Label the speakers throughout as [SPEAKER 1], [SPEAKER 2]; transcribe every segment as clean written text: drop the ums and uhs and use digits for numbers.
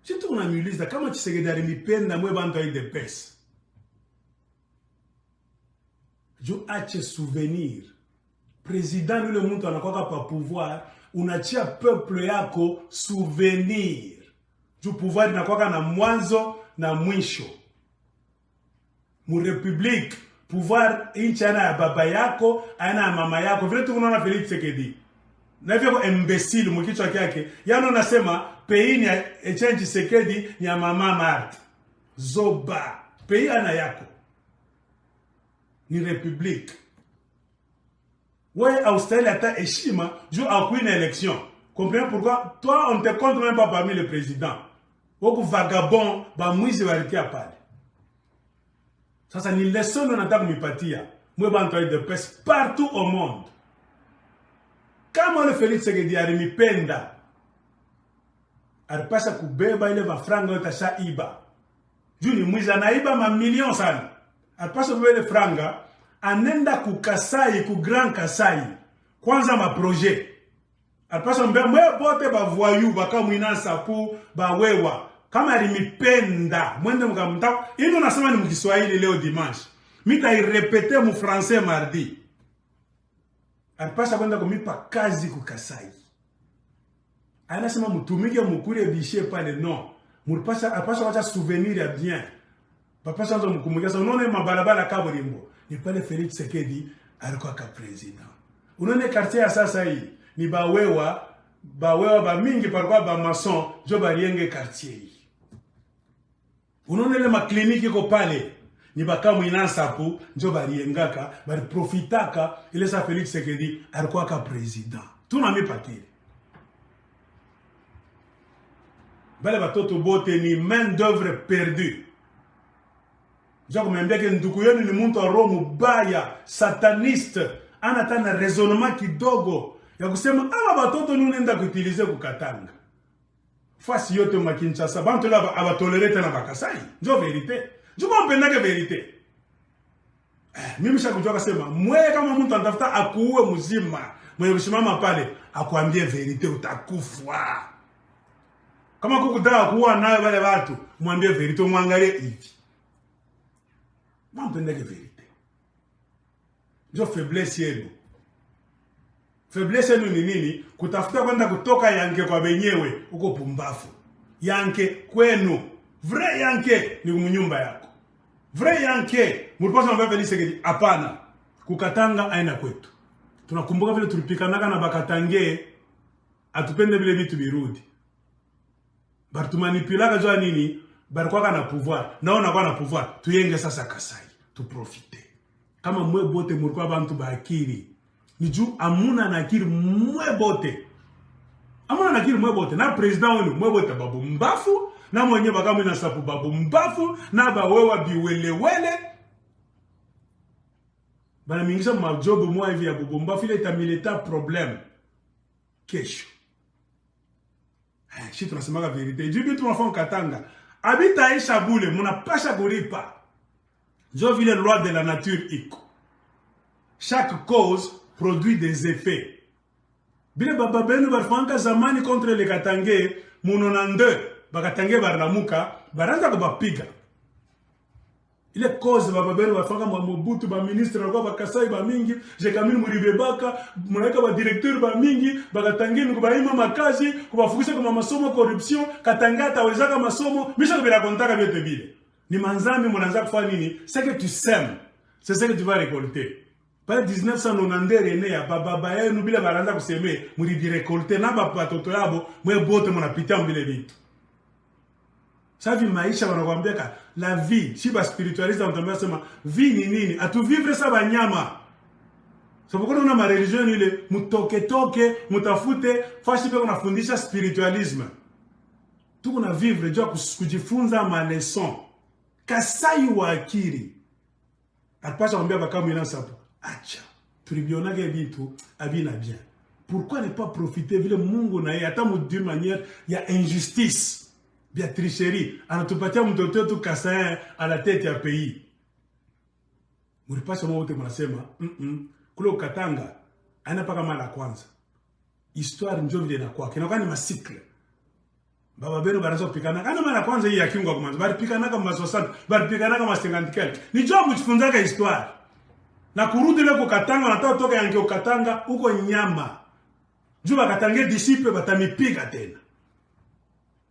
[SPEAKER 1] Si tu unaniuliza kama Tshisekedi alinipenda mwe bantu de pesa. Jo ache souvenir. Président yule mtu anakuwa pa pouvoir, unachia peuple yako souvenir. Jo pouvoir inakuwa na mwanzo na mwisho. Mu republique pouvoir inchi ana ya baba yako, ana ya mama yako. Vile tu unaona Felix Tshisekedi. Na hivyo kwa imbecile mkichwa kyake. Yana unasema pays ni Etienne Tshisekedi ni ya mama Marthe. Zoba. Pays ana yako. Ni republique. Ouais, Australie a heshima joue à une élection. Comprenez pourquoi? Toi, on te compte même pas parmi les présidents. Beaucoup vagabond, ba mwizi waliti pale. Sasa ni leçon on nataka mipatia. Mwe bantu de presse partout au monde. Kama le Felix Tshisekedi alimipenda, alipasha kubeba ile mafranga yote shaiba. Juu ni mwizi anaiba mamilion sana. Alipasha kubeba ile franga, anenda ku Kasai, ku Grand Kasai. Kwanza ma projet. Alipasha mbea mwe bote ba voyou, baka mwina sapu, ba wewa. Kama alimipenda, mwende mkamta. Hino nasema ni mkiswahili leo dimanche. Mita irepete mu français mardi. Alipasha kwenda kumipa kazi ku Kasai. Anasema mutumike mukure bishe pale non. Alipasha wacha souvenir ya bien. Papa sanzo mkumbuka sasa unaona mabalabala kaburimbo. Ni pale Felix Tshisekedi alikuwa ka president. Unaona quartier ya sasa hii ni bawewa ba mingi parkwa ba mason jo barienge quartier hii. Unaona ile makliniki ko pale ni bakamu inansapu njo bariengaka bari profitaka ile sa Felix Tshisekedi alikuwa ka president. Tunamipatile. Bale batoto bote ni main d'œuvre perdue. Jako mwambia ke ndugu yenu ni mtu wa roho mbaya, sataniste, anatana raisonnement kidogo ya kusema ama batoto ni unaenda kuutilize kukatanga. Fasi yote makinchasa bantu la abatolere tena bakasai. Njo verite. Njo mpendake verite. Mimi shakujua kasema mwe kama mtu anatafuta akuue mzima, mwenye kusimama pale akuambie verite utakufa. Kama kukutaka kuua nayo wale watu, mwambie verite mwangalie hivi. Mpendake verite. Njo faiblesse yenu. Faiblesse yenu ni nini? Kutafuta kwenda kutoka yanke kwa benyewe uko pumbafu. Yanke kwenu. Vrai yanke ni mnyumba yako. Vrai yanke mulipaswa mbaya Felix Tshisekedi hapana. Kukatanga aina kwetu. Tunakumbuka vile tulipikanaka na bakatange atupende vile vitu birudi. Bari manipulaka jua nini? Bari kwa na pouvoir. Naona kwa na pouvoir. Tuyenge sasa Kasai. Tuprofite. Kama mwe bote mulikuwa bantu bakiri. Niju amuna na akiri mwe bote. Amuna na akiri mwe bote. Na president wenu mwe bote babu mbafu. Na mwenye bakamu ina sapu babu mbafu. Na bawewa biwelewele. Bana mingisha majobu mwa hivi ya babu mbafu. Ile itamileta problem. Kesho. Si tunasemaga verite. Jibi tunafon katanga. Abita isha bule. Muna pasha kuripa. Jo vile loi de la nature iko. Chaque cause produit des effets. Bile baba benu barfanka zamani contre les Katange, munonande, bakatange barlamuka, baranda ko bapiga. Ile cause baba benu barfanka Mobutu ba ministre na ba Kasai ba mingi, je kamini muribebaka, munaika ba directeur ba mingi, bakatange ni kubaima makazi, kubafukisha kwa masomo corruption, Katanga tawezaka masomo, misha kubira kontaka byote bile. Ni manzambi munaanza kufanya nini? C'est que tu sèmes, c'est ce que tu vas récolter. Par 1990 rene ya baba yenu bila baranda kuseme muri récolter na batoto yabo mwe bote mnapitia mbele vitu. Savi maisha wanakuambia la vie, si ba spiritualiste wanatambia sema vie ni nini? Atu vivre sa banyama. Sababu kuna ma religion ile mutoke mutafute fashi pe kunafundisha spiritualisme. Tuko na vivre jua kujifunza ma leçon. Kasai wa akiri. Atapasha kuambia bakamu ina sapo. Acha. Tulibionage vitu abina bien. Pourquoi ne pas profiter vile Mungu na yeye hata d'une manière ya injustice, bien tricherie, anatupatia mtoto wetu Kasai à la tête ya pays. Mulipasha mwote mnasema, kule Katanga ana paka mara kwanza. Histoire ndio vile inakuwa. Kinakuwa ni masikle. Baba beno banazo kupikana. Kana mara kwanza hii ya kiungo kwa mwanzo. Bali pikana kama 60, bali pikana kama 50. Ni job kujifunzaka histoire. Na kurudi leo Katanga nataka toka yange Katanga huko nyama. Juba katange disciple batamipiga tena.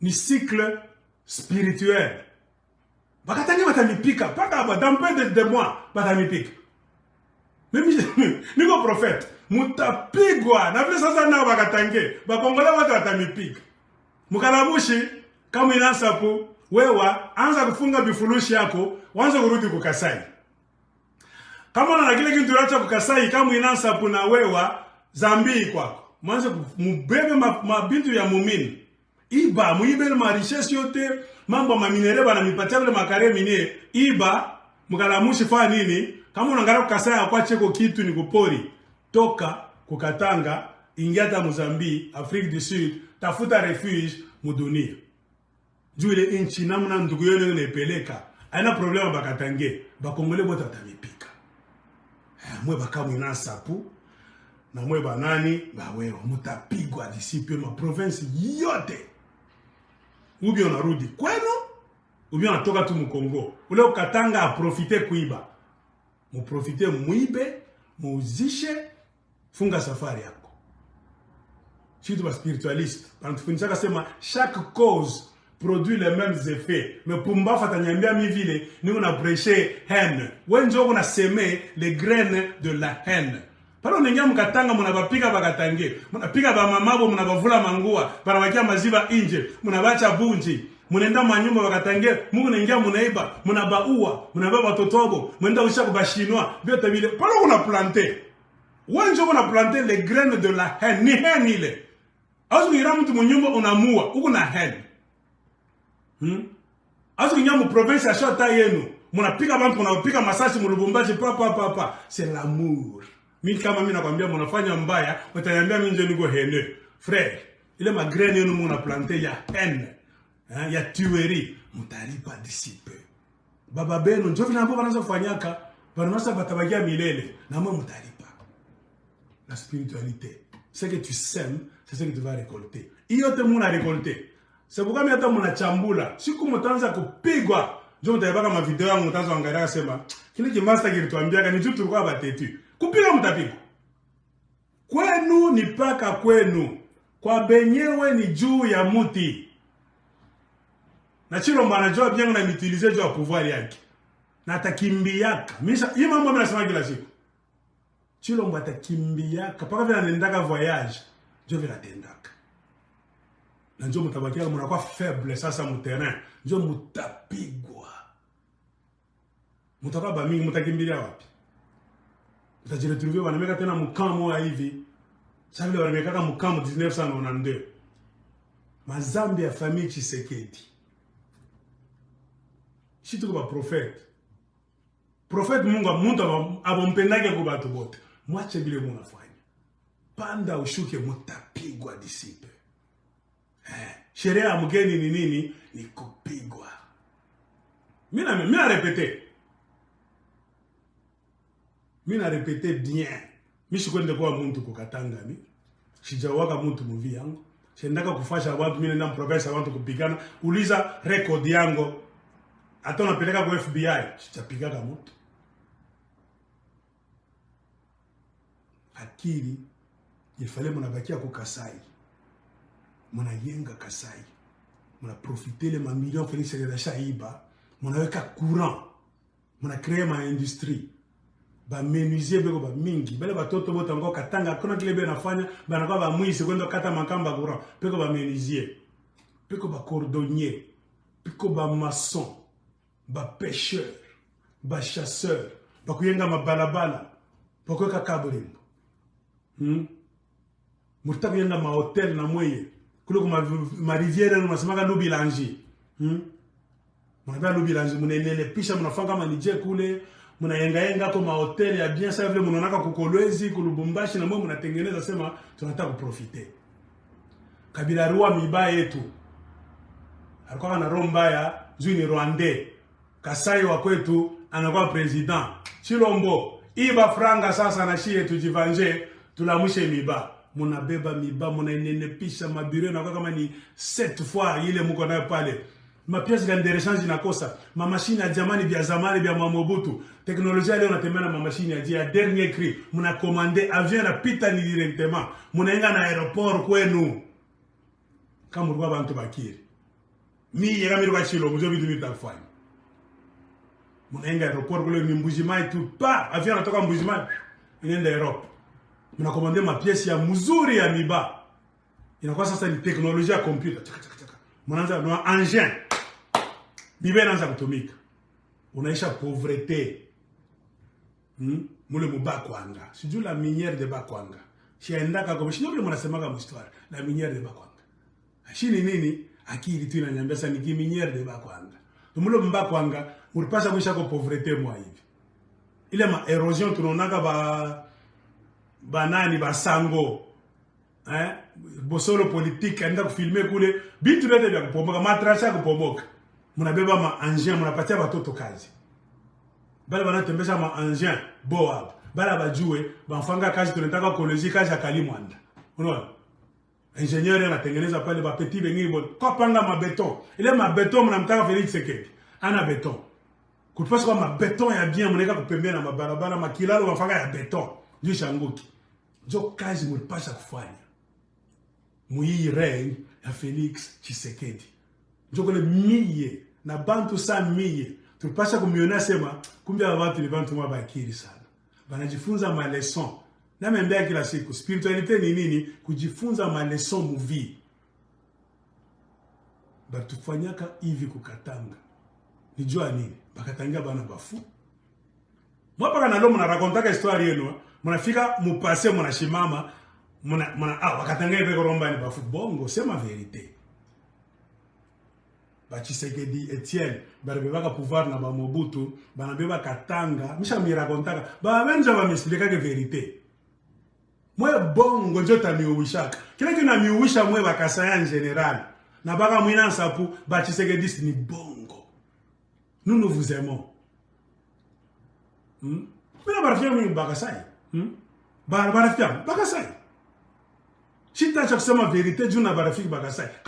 [SPEAKER 1] Ni cycle spirituel. Bakatange batamipika paka dans peu de mois batamipika. Mimi niko prophète. Mutapigwa na vile sasa nao bakatange. Bakongola watu batamipika. Mukalabushi kama inaanza po wewa anza kufunga bifurushi yako uanze kurudi kukasai. Kama na kile kitu acha kukasai kama inaanza po na wewa zambi kwako. Mwanze mubebe mabintu ya muumini. Iba muibe ma richesse yote mambo ma minere bana mipatia vile makare minier. Iba mukalamushi fa nini? Kama unaangalia kukasai kwa cheko kitu ni kupori. Toka kukatanga ingia ta Mozambique, Afrique du Sud, tafuta refuge mudunia. Juu ile inchi namna ndugu yenu unepeleka. Haina problema bakatange. Bakongole bote watamipika. Mwe bakamu inasapu. Na mwe banani, bawewa mutapigwa disipe ma province yote. Ubi unarudi kwenu, ubi unatoka tu Mkongo. Ule ukatanga aprofite kuiba. Muprofite muibe, muuzishe, funga safari yako. Chitu ba spiritualiste. Panatufundisha sema chaque cause produit les mêmes effets. Mais Pumbafa tanyambia mi vile ni una prêcher haine. Wenjo una semer les graines de la haine. Palo nengia mkatanga munabapiga bakatange. Munapiga ba mamabo munabavula mangua, banabakia maziba inje, munabacha bunji. Munenda manyumba bakatange, mungu nengia munaiba, munabaua, munababa watotobo, munenda usha kubashinwa, vyote vile. Palo kuna planter. Wenjo kuna planter les graines de la haine. Ni haine ile. Azu ngira mtu munyumba unamua, uko na haine. Azu ngira mu province ya shota yenu, munapiga bantu munapiga masasi mu Lubumbashi pa. C'est l'amour. Mimi kama mimi nakwambia mnafanya mbaya, utaniambia mimi nje niko hene. Frère, ile magrene yenu muna planter ya haine, ya tuerie, mutalipa disipe. Baba benu ndio vile ambao wanaanza kufanyaka, wanaanza batabakia milele na mwe mutalipa. La spiritualité, ce que tu sèmes, c'est ce que tu vas récolter. Iyo te muna récolter. C'est pourquoi mimi hata muna chambula, siku mtaanza kupigwa, ndio mtaibaka ma video yangu mtaanza angalia sema, kile kimaster kilituambia ni tu tulikuwa batetu. Kupiga mtapigwa. Kwenu ni paka kwenu. Kwa benyewe ni juu ya muti. Na Chilombo anajua bien na mitilize juu ya pouvoir yake. Na atakimbiaka. Hii mambo mimi nasema kila siku. Chilombo atakimbiaka. Paka vile anaendaka voyage. Ndio vile atendaka. Na ndio mtabakia mnakuwa faible sasa mu terrain. Ndio mtapigwa. Mtakuwa ba mingi mtakimbilia wapi? Utajiretrouver wanameka tena mkamo hivi. Sasa vile wanameka mkamo 1992. Mazambi ya famille Tshisekedi. Shitu kwa prophète. Prophète Mungu abompendake kwa watu wote. Mwache vile mnafanya. Panda ushuke mtapigwa disipe. Sheria ya mgeni ni nini? Ni kupigwa. Mimi na répéter. Mimi na répéter bien. Mimi sikwende kwa mtu kukatanga mimi. Sijawaka mtu mvi yangu. Shendaka kufasha watu mimi nenda province watu kupigana. Uliza record yangu. Hata unapeleka kwa FBI, sijapigaga mtu. Akili ifale mnabakia ku Kasai. Mnayenga Kasai. Mna profiter les millions Félix de Chaiba. Mnaweka courant. Mna créer ma industrie. Ba menuisier beko ba mingi bale batoto bota ngo katanga kona kile be nafanya bana kwa ba mwisi kwenda kata makamba courant peko ba menuisier peko ba cordonnier peko ba maçon ba pêcheur ba chasseur ba kuyenga mabalabala ba kuweka kabrimbo murtaku yenda ma hotel na mweye kuliko ma rivière na masamaka no bilangi mwana no bilangi munenele pisha mnafanga manije kule muna yenga kwa mahoteli ya bien ça vile mnaonaka kukolwezi kulubumbashi na mwe mnatengeneza sema tunataka kuprofiter. Kabila Rua mibaya yetu. Alikuwa na roho mbaya, juu ni Rwandais. Kasai wa kwetu anakuwa president. Chilombo, iba franga sasa na shie tujivanje, tulamushe miba. munabeba miba, munaenenepisha mabiro na kama ni 7 fois ile muko nayo pale. Mapièce gani de rechange inakosa. Ma machine ya jamani bia zamani bia Mobutu. Teknolojia leo natembea na ma machine ya dernier cri. Muna commandé avion na pita ni directement. Munaenga na aéroport kwenu. Kama mlikuwa bantu bakiri. Mi yega miri kwa chilo muzo bitu mitafanya. Munaenga aéroport kule ni Mbujimai tu pa avion natoka Mbujimai inaenda Europe. Muna commandé ma pièce ya mzuri ya miba. Inakuwa sasa ni teknolojia ya computer. Mwananza no engin. Miba inaanza kutumika. Unaisha pauvreté. Mule mubakwanga. Sijui la minière de Bakwanga. Shiendaka kwa mshino vile mnasemanga mhistoire. La minière de Bakwanga. Shini nini? Akili tu inaniambia sasa ni minière de Bakwanga. Mule Bakwanga mulipasha kuisha kwa pauvreté mwa hivi. Ile ma érosion tunaonaka banani basango. Bosolo politique anda kufilme kule bitu lete vya kupomoka matrasha kupomoka. Munabeba ma engin munapatia watoto kazi. Bale banatembesha ma engin boab. Bala bajue banfanga kazi tunataka college kazi akalimwanda. Unaona? Ingénieur anatengeneza pale ba petit bengi bo kopanga ma beton. Ile ma beton mnamtaka Félix Tshisekedi. Ana beton. Kutupasa kwa ma beton ya bien muneka kupembea na mabarabara makilalo banfanga ya beton. Ndio shanguki. Ndio kazi mulipasha kufanya. Mui règne ya Félix Tshisekedi. Njoko le miye na bantu sa miye. Tupasha kumiona sema kumbe watu ni bantu mabakiri sana. Banajifunza ma leçon. Na membea kila siku spiritualité ni nini? Kujifunza ma leçon mu vie. Batufanyaka hivi kukatanga. Nijua nini? Bakatanga bana bafu. Mwa paka nalo mna rakontaka histoire yenu. Mnafika mupase mnashimama wakatanga ipe koromba ni bafu bongo, c'est ma vérité. Tshisekedi Etienne barabeba pouvoir na ba Mobutu banabeba katanga misha mirakontaka ba benja ba misilika ke vérité. Moi bongo njota miuwishaka kile kina miuwisha mwe bakasaya en général na baka mwina sapu Tshisekedi ni bongo. Nous vous aimons. Mina barafia mwi bakasaya. Barafia bakasaya. Si tu as cherché ma vérité, tu n'as pas fait bakasai.